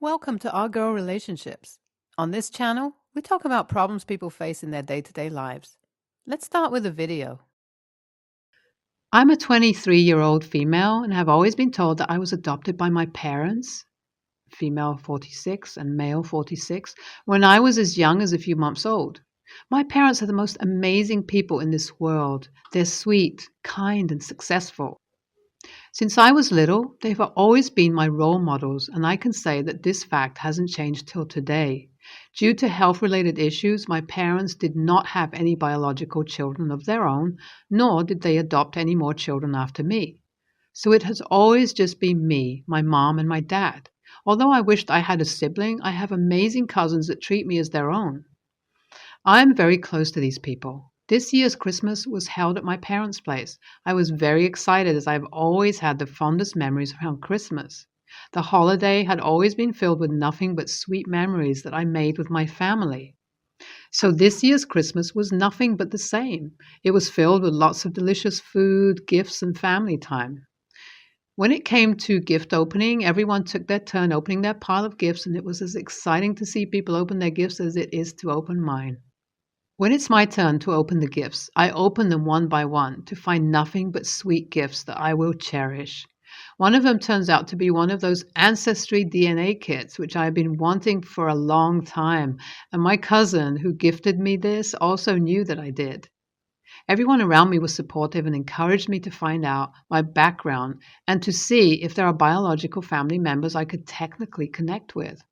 Welcome to Our Girl Relationships. On this channel, we talk about problems people face in their day-to-day lives. Let's start with a video. I'm a 23-year-old female and have always been told that I was adopted by my parents, female 46 and male 46, when I was as young as a few months old. My parents are the most amazing people in this world. They're sweet, kind, and successful. Since I was little, they've always been my role models, and I can say that this fact hasn't changed till today. Due to health-related issues, my parents did not have any biological children of their own, nor did they adopt any more children after me. So it has always just been me, my mom, and my dad. Although I wished I had a sibling, I have amazing cousins that treat me as their own. I am very close to these people. This year's Christmas was held at my parents' place. I was very excited as I've always had the fondest memories around Christmas. The holiday had always been filled with nothing but sweet memories that I made with my family. So this year's Christmas was nothing but the same. It was filled with lots of delicious food, gifts, and family time. When it came to gift opening, everyone took their turn opening their pile of gifts, and it was as exciting to see people open their gifts as it is to open mine. When it's my turn to open the gifts, I open them one by one to find nothing but sweet gifts that I will cherish. One of them turns out to be one of those Ancestry DNA kits, which I have been wanting for a long time, and my cousin who gifted me this also knew that I did. Everyone around me was supportive and encouraged me to find out my background and to see if there are biological family members I could technically connect with.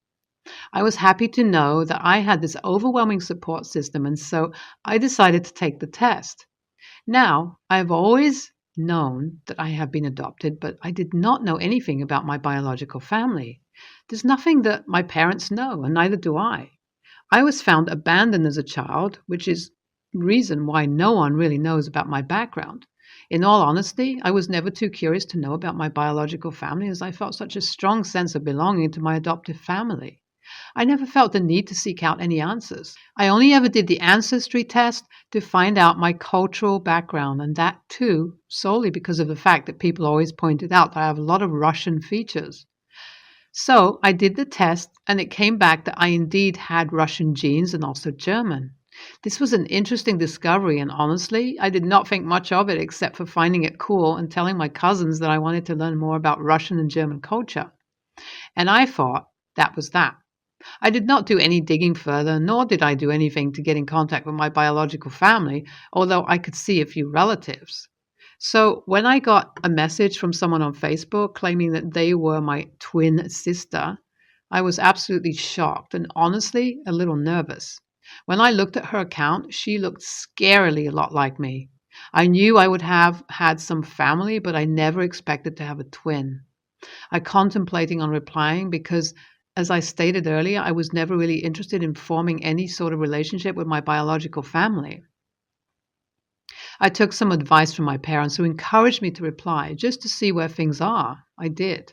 I was happy to know that I had this overwhelming support system, and so I decided to take the test. Now, I've always known that I have been adopted, but I did not know anything about my biological family. There's nothing that my parents know, and neither do I. I was found abandoned as a child, which is the reason why no one really knows about my background. In all honesty, I was never too curious to know about my biological family, as I felt such a strong sense of belonging to my adoptive family. I never felt the need to seek out any answers. I only ever did the ancestry test to find out my cultural background, and that too solely because of the fact that people always pointed out that I have a lot of Russian features. So I did the test, and it came back that I indeed had Russian genes and also German. This was an interesting discovery, and honestly, I did not think much of it except for finding it cool and telling my cousins that I wanted to learn more about Russian and German culture. And I thought that was that. I did not do any digging further, nor did I do anything to get in contact with my biological family, although I could see a few relatives. So when I got a message from someone on Facebook claiming that they were my twin sister, I was absolutely shocked and honestly a little nervous. When I looked at her account, she looked scarily a lot like me. I knew I would have had some family, but I never expected to have a twin. I contemplating on replying because, as I stated earlier, I was never really interested in forming any sort of relationship with my biological family. I took some advice from my parents who encouraged me to reply just to see where things are. I did.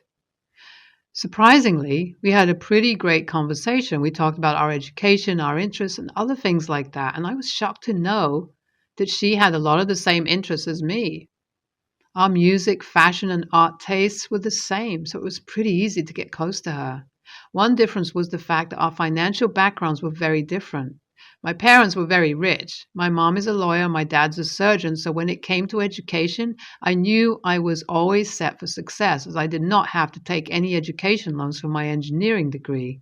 Surprisingly, we had a pretty great conversation. We talked about our education, our interests, and other things like that, and I was shocked to know that she had a lot of the same interests as me. Our music, fashion, and art tastes were the same, so it was pretty easy to get close to her. One difference was the fact that our financial backgrounds were very different. My parents were very rich. My mom is a lawyer, my dad's a surgeon, so when it came to education, I knew I was always set for success, as I did not have to take any education loans for my engineering degree.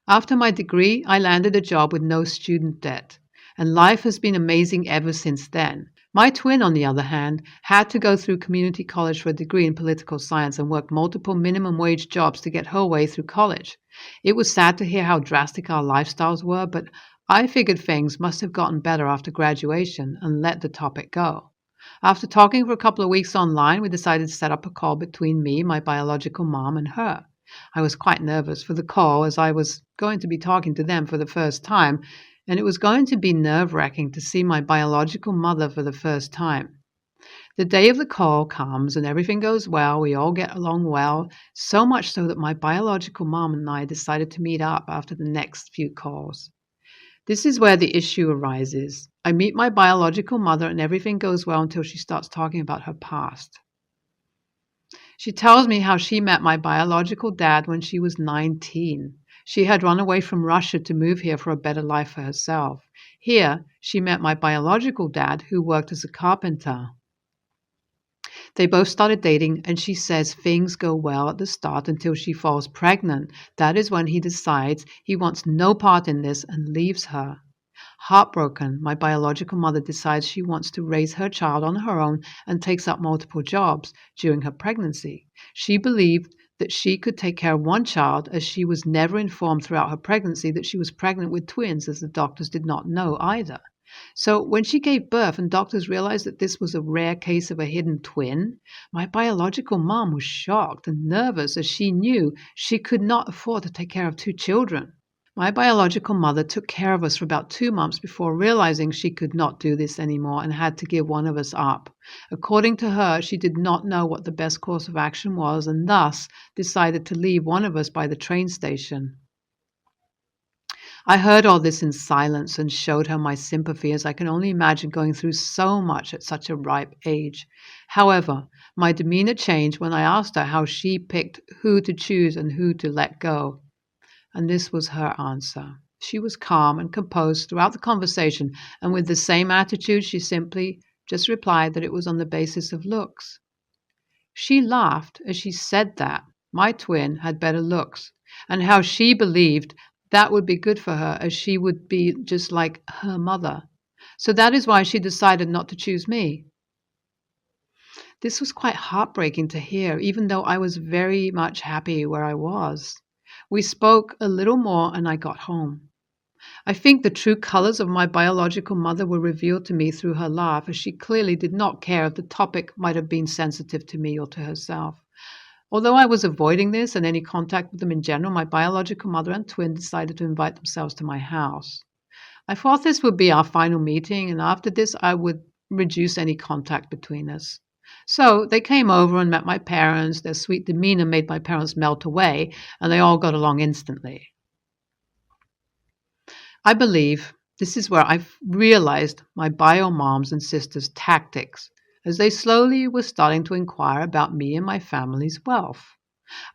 After my degree, I landed a job with no student debt, and life has been amazing ever since then. My twin, on the other hand, had to go through community college for a degree in political science and worked multiple minimum wage jobs to get her way through college. It was sad to hear how drastic our lifestyles were, but I figured things must have gotten better after graduation and let the topic go. After talking for a couple of weeks online, we decided to set up a call between me, my biological mom, and her. I was quite nervous for the call as I was going to be talking to them for the first time, and it was going to be nerve-wracking to see my biological mother for the first time. The day of the call comes and everything goes well. We all get along well, so much so that my biological mom and I decided to meet up after the next few calls. This is where the issue arises. I meet my biological mother and everything goes well until she starts talking about her past. She tells me how she met my biological dad when she was 19. She had run away from Russia to move here for a better life for herself. Here, she met my biological dad, who worked as a carpenter. They both started dating, and she says things go well at the start until she falls pregnant. That is when he decides he wants no part in this and leaves her. Heartbroken, my biological mother decides she wants to raise her child on her own and takes up multiple jobs during her pregnancy. She believed that she could take care of one child, as she was never informed throughout her pregnancy that she was pregnant with twins, as the doctors did not know either. So when she gave birth and doctors realized that this was a rare case of a hidden twin, my biological mom was shocked and nervous, as she knew she could not afford to take care of two children. My biological mother took care of us for about 2 months before realizing she could not do this anymore and had to give one of us up. According to her, she did not know what the best course of action was and thus decided to leave one of us by the train station. I heard all this in silence and showed her my sympathy, as I can only imagine going through so much at such a ripe age. However, my demeanor changed when I asked her how she picked who to choose and who to let go. And this was her answer. She was calm and composed throughout the conversation, and with the same attitude, she simply just replied that it was on the basis of looks. She laughed as she said that my twin had better looks, and how she believed that would be good for her, as she would be just like her mother. So that is why she decided not to choose me. This was quite heartbreaking to hear, even though I was very much happy where I was. We spoke a little more and I got home. I think the true colors of my biological mother were revealed to me through her laugh, as she clearly did not care if the topic might have been sensitive to me or to herself. Although I was avoiding this and any contact with them in general, my biological mother and twin decided to invite themselves to my house. I thought this would be our final meeting, and after this I would reduce any contact between us. So they came over and met my parents. Their sweet demeanor made my parents melt away, and they all got along instantly. I believe this is where I realized my bio moms and sisters' tactics, as they slowly were starting to inquire about me and my family's wealth.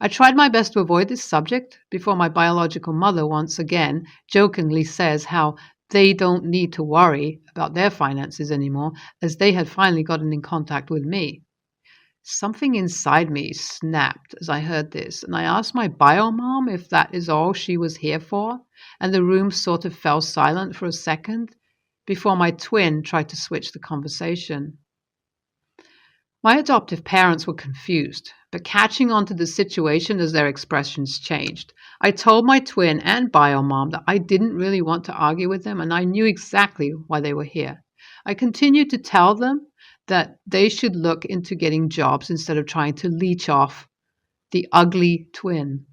I tried my best to avoid this subject before my biological mother once again jokingly says how they don't need to worry about their finances anymore, as they had finally gotten in contact with me. Something inside me snapped as I heard this, and I asked my bio mom if that is all she was here for, and the room sort of fell silent for a second before my twin tried to switch the conversation. My adoptive parents were confused, but catching on to the situation as their expressions changed. I told my twin and bio mom that I didn't really want to argue with them, and I knew exactly why they were here. I continued to tell them that they should look into getting jobs instead of trying to leech off the ugly twin.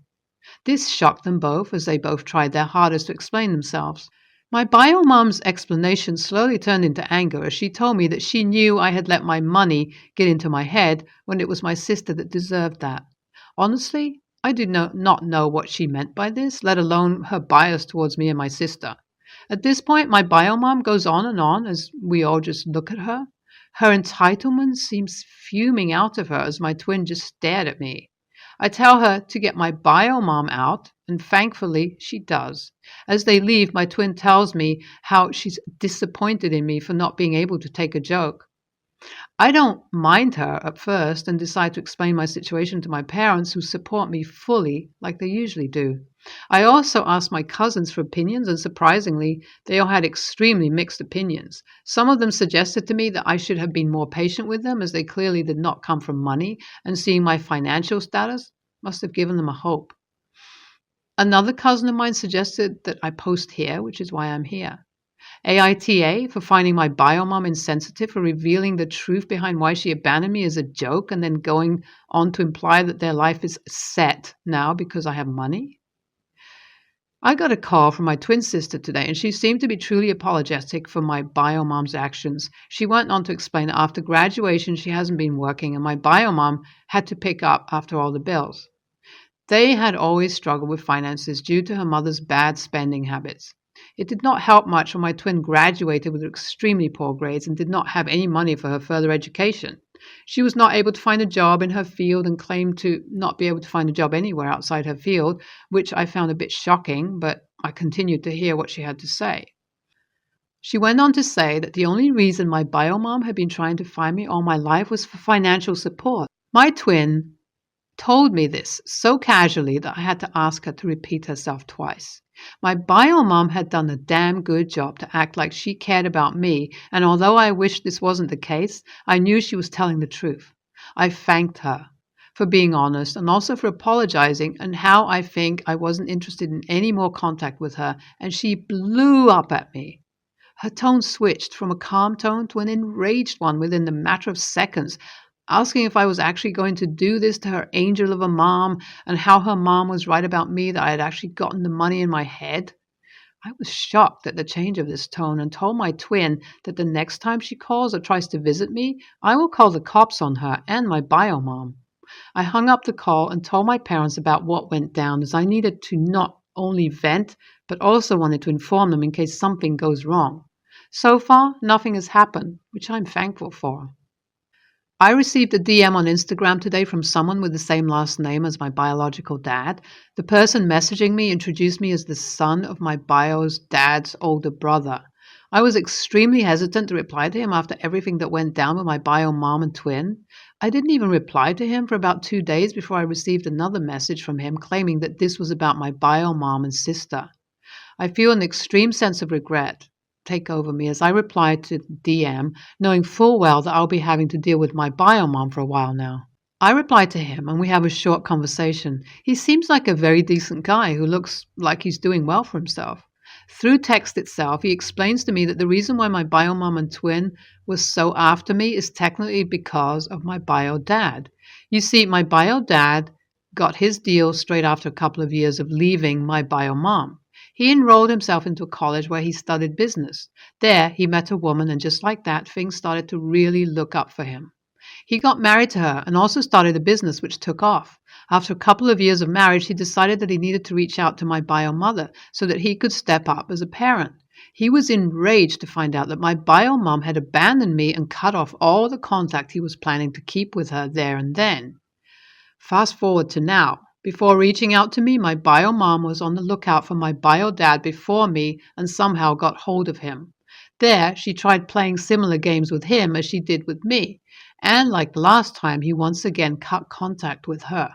This shocked them both, as they both tried their hardest to explain themselves. My bio mom's explanation slowly turned into anger, as she told me that she knew I had let my money get into my head when it was my sister that deserved that. Honestly, I did not know what she meant by this, let alone her bias towards me and my sister. At this point, my bio mom goes on as we all just look at her. Her entitlement seems fuming out of her as my twin just stared at me. I tell her to get my bio mom out, and thankfully she does. As they leave, my twin tells me how she's disappointed in me for not being able to take a joke. I don't mind her at first and decide to explain my situation to my parents, who support me fully like they usually do. I also asked my cousins for opinions, and surprisingly, they all had extremely mixed opinions. Some of them suggested to me that I should have been more patient with them, as they clearly did not come from money, and seeing my financial status must have given them a hope. Another cousin of mine suggested that I post here, which is why I'm here. AITA for finding my bio mom insensitive for revealing the truth behind why she abandoned me as a joke, and then going on to imply that their life is set now because I have money. I got a call from my twin sister today, and she seemed to be truly apologetic for my bio mom's actions. She went on to explain that after graduation she hasn't been working, and my bio mom had to pick up after all the bills. They had always struggled with finances due to her mother's bad spending habits. It did not help much when my twin graduated with extremely poor grades and did not have any money for her further education. She was not able to find a job in her field and claimed to not be able to find a job anywhere outside her field, which I found a bit shocking, but I continued to hear what she had to say. She went on to say that the only reason my bio mom had been trying to find me all my life was for financial support. My twin told me this so casually that I had to ask her to repeat herself twice. My bio mom had done a damn good job to act like she cared about me, and although I wished this wasn't the case, I knew she was telling the truth. I thanked her for being honest and also for apologizing and how I think I wasn't interested in any more contact with her, and she blew up at me. Her tone switched from a calm tone to an enraged one within the matter of seconds, asking if I was actually going to do this to her angel of a mom and how her mom was right about me, that I had actually gotten the money in my head. I was shocked at the change of this tone and told my twin that the next time she calls or tries to visit me, I will call the cops on her and my bio mom. I hung up the call and told my parents about what went down, as I needed to not only vent, but also wanted to inform them in case something goes wrong. So far, nothing has happened, which I'm thankful for. I received a DM on Instagram today from someone with the same last name as my biological dad. The person messaging me introduced me as the son of my bio's dad's older brother. I was extremely hesitant to reply to him after everything that went down with my bio mom and twin. I didn't even reply to him for about 2 days before I received another message from him claiming that this was about my bio mom and sister. I feel an extreme sense of regret take over me as I replied to DM, knowing full well that I'll be having to deal with my bio mom for a while now. I replied to him and we have a short conversation. He seems like a very decent guy who looks like he's doing well for himself. Through text itself, he explains to me that the reason why my bio mom and twin was so after me is technically because of my bio dad. You see, my bio dad got his deal straight after a couple of years of leaving my bio mom. He enrolled himself into a college where he studied business. There, he met a woman, and just like that, things started to really look up for him. He got married to her and also started a business which took off. After a couple of years of marriage, he decided that he needed to reach out to my bio mother so that he could step up as a parent. He was enraged to find out that my bio mom had abandoned me and cut off all the contact he was planning to keep with her there and then. Fast forward to now. Before reaching out to me, my bio mom was on the lookout for my bio dad before me and somehow got hold of him. There, she tried playing similar games with him as she did with me, and like last time, he once again cut contact with her.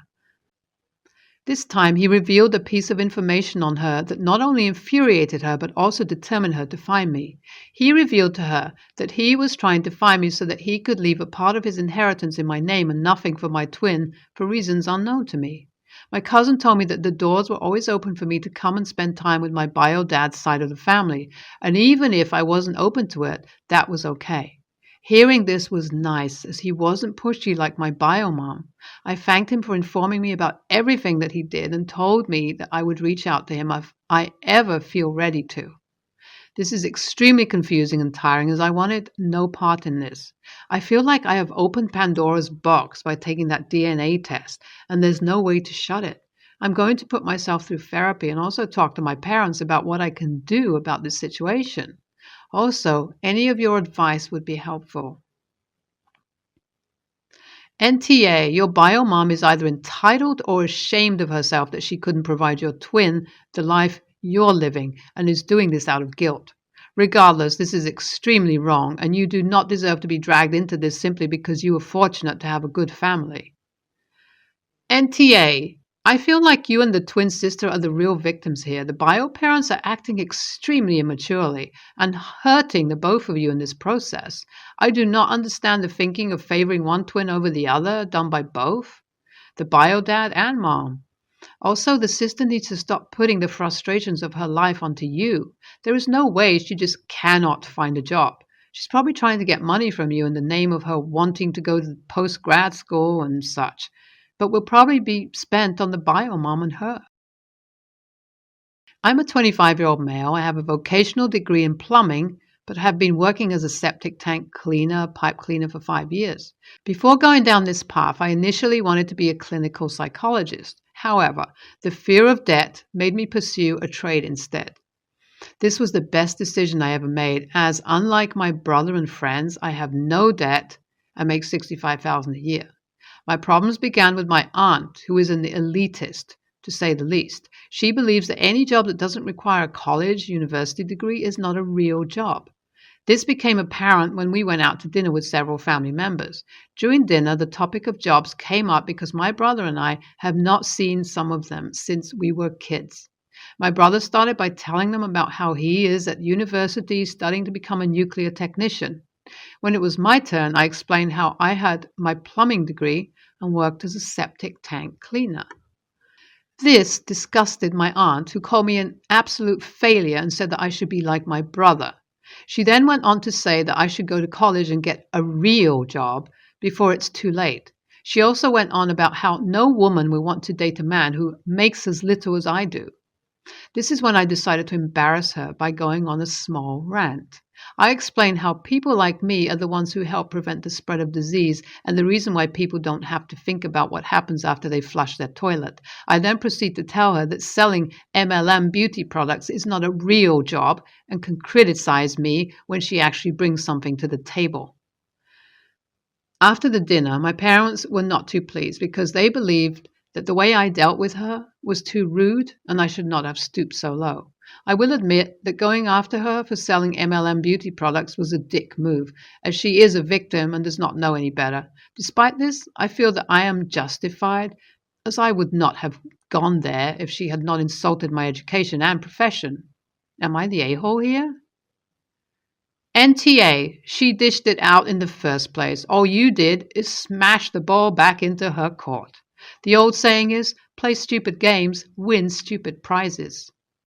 This time, he revealed a piece of information on her that not only infuriated her, but also determined her to find me. He revealed to her that he was trying to find me so that he could leave a part of his inheritance in my name and nothing for my twin for reasons unknown to me. My cousin told me that the doors were always open for me to come and spend time with my bio dad's side of the family, and even if I wasn't open to it, that was okay. Hearing this was nice, as he wasn't pushy like my bio mom. I thanked him for informing me about everything that he did and told me that I would reach out to him if I ever feel ready to. This is extremely confusing and tiring, as I wanted no part in this. I feel like I have opened Pandora's box by taking that DNA test, and there's no way to shut it. I'm going to put myself through therapy and also talk to my parents about what I can do about this situation. Also, any of your advice would be helpful. NTA, your bio mom is either entitled or ashamed of herself that she couldn't provide your twin the life you're living and is doing this out of guilt. Regardless, this is extremely wrong, and you do not deserve to be dragged into this simply because you were fortunate to have a good family. NTA, I feel like you and the twin sister are the real victims here. The bio parents are acting extremely immaturely and hurting the both of you in this process. I do not understand the thinking of favoring one twin over the other done by both, the bio dad and mom. Also, the sister needs to stop putting the frustrations of her life onto you. There is no way she just cannot find a job. She's probably trying to get money from you in the name of her wanting to go to post-grad school and such, but will probably be spent on the bio mom and her. I'm a 25-year-old male. I have a vocational degree in plumbing, but have been working as a septic tank cleaner, pipe cleaner for 5 years. Before going down this path, I initially wanted to be a clinical psychologist. However, the fear of debt made me pursue a trade instead. This was the best decision I ever made, as unlike my brother and friends, I have no debt and make $65,000 a year. My problems began with my aunt, who is an elitist, to say the least. She believes that any job that doesn't require a college, university degree is not a real job. This became apparent when we went out to dinner with several family members. During dinner, the topic of jobs came up because my brother and I have not seen some of them since we were kids. My brother started by telling them about how he is at university studying to become a nuclear technician. When it was my turn, I explained how I had my plumbing degree and worked as a septic tank cleaner. This disgusted my aunt, who called me an absolute failure and said that I should be like my brother. She then went on to say that I should go to college and get a real job before it's too late. She also went on about how no woman will want to date a man who makes as little as I do. This is when I decided to embarrass her by going on a small rant. I explained how people like me are the ones who help prevent the spread of disease and the reason why people don't have to think about what happens after they flush their toilet. I then proceed to tell her that selling MLM beauty products is not a real job and can criticize me when she actually brings something to the table. After the dinner, my parents were not too pleased because they believed that the way I dealt with her was too rude and I should not have stooped so low. I will admit that going after her for selling MLM beauty products was a dick move, as she is a victim and does not know any better. Despite this, I feel that I am justified, as I would not have gone there if she had not insulted my education and profession. Am I the a-hole here? NTA, she dished it out in the first place. All you did is smash the ball back into her court. The old saying is, play stupid games, win stupid prizes.